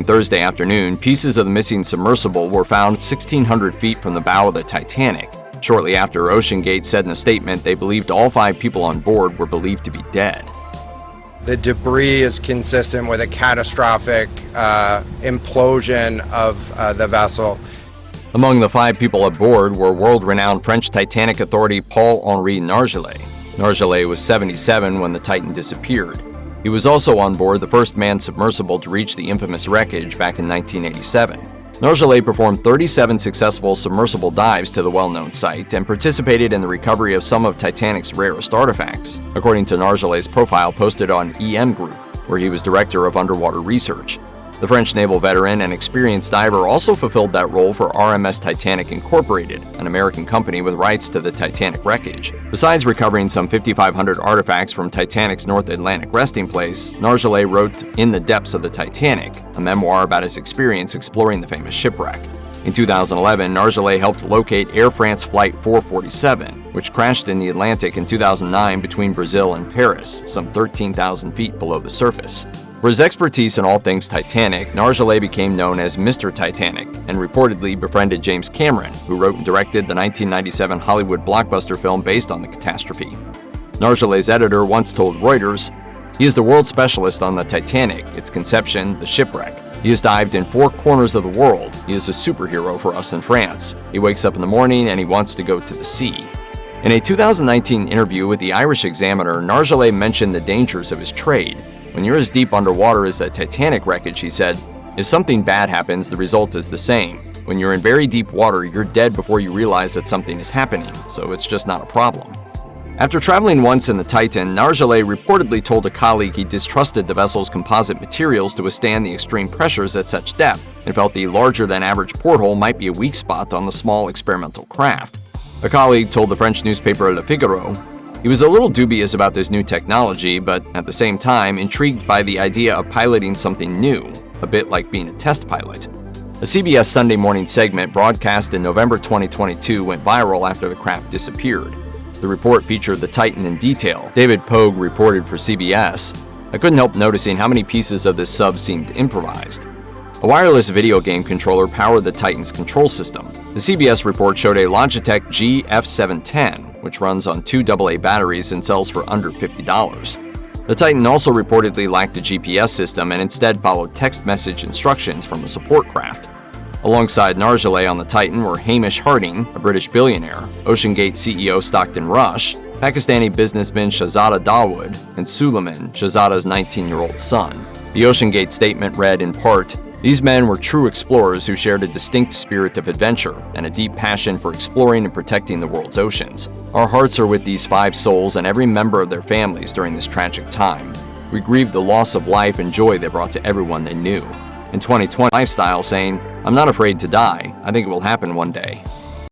Thursday afternoon, pieces of the missing submersible were found 1,600 feet from the bow of the Titanic. Shortly after, OceanGate said in a statement they believed all 5 people on board were believed to be dead. The debris is consistent with a catastrophic implosion of the vessel. Among the 5 people aboard were world-renowned French Titanic authority Paul-Henri Nargeolet. Nargeolet was 77 when the Titan disappeared. He was also on board the first manned submersible to reach the infamous wreckage back in 1987. Nargeolet performed 37 successful submersible dives to the well-known site and participated in the recovery of some of Titanic's rarest artifacts, according to Nargeolet's profile posted on EM Group, where he was director of underwater research. The French naval veteran and experienced diver also fulfilled that role for RMS Titanic Incorporated, an American company with rights to the Titanic wreckage. Besides recovering some 5,500 artifacts from Titanic's North Atlantic resting place, Nargeolet wrote In the Depths of the Titanic, a memoir about his experience exploring the famous shipwreck. In 2011, Nargeolet helped locate Air France Flight 447, which crashed in the Atlantic in 2009 between Brazil and Paris, some 13,000 feet below the surface. For his expertise in all things Titanic, Nargeolet became known as Mr. Titanic and reportedly befriended James Cameron, who wrote and directed the 1997 Hollywood blockbuster film based on the catastrophe. Nargeolet's editor once told Reuters, "He is the world specialist on the Titanic, its conception, the shipwreck. He has dived in 4 corners of the world. He is a superhero for us in France. He wakes up in the morning and he wants to go to the sea." In a 2019 interview with the Irish Examiner, Nargeolet mentioned the dangers of his trade. "When you're as deep underwater as the Titanic wreckage," he said, "if something bad happens, the result is the same. When you're in very deep water, you're dead before you realize that something is happening, so it's just not a problem." After traveling once in the Titan, Nargeolet reportedly told a colleague he distrusted the vessel's composite materials to withstand the extreme pressures at such depth and felt the larger-than-average porthole might be a weak spot on the small experimental craft. A colleague told the French newspaper Le Figaro, he was a little dubious about this new technology, but at the same time intrigued by the idea of piloting something new, a bit like being a test pilot. A CBS Sunday morning segment broadcast in November 2022 went viral after the craft disappeared. The report featured the Titan in detail. David Pogue reported for CBS, "I couldn't help noticing how many pieces of this sub seemed improvised." A wireless video game controller powered the Titan's control system. The CBS report showed a Logitech G F710, which runs on 2 AA batteries and sells for under $50. The Titan also reportedly lacked a GPS system and instead followed text message instructions from a support craft. Alongside Nargeolet on the Titan were Hamish Harding, a British billionaire, OceanGate CEO Stockton Rush, Pakistani businessman Shahzada Dawood, and Suleiman, Shahzada's 19-year-old son. The OceanGate statement read in part, "These men were true explorers who shared a distinct spirit of adventure and a deep passion for exploring and protecting the world's oceans. Our hearts are with these 5 souls and every member of their families during this tragic time. We grieved the loss of life and joy they brought to everyone they knew." In 2020, Lifestyle saying, "I'm not afraid to die. I think it will happen one day."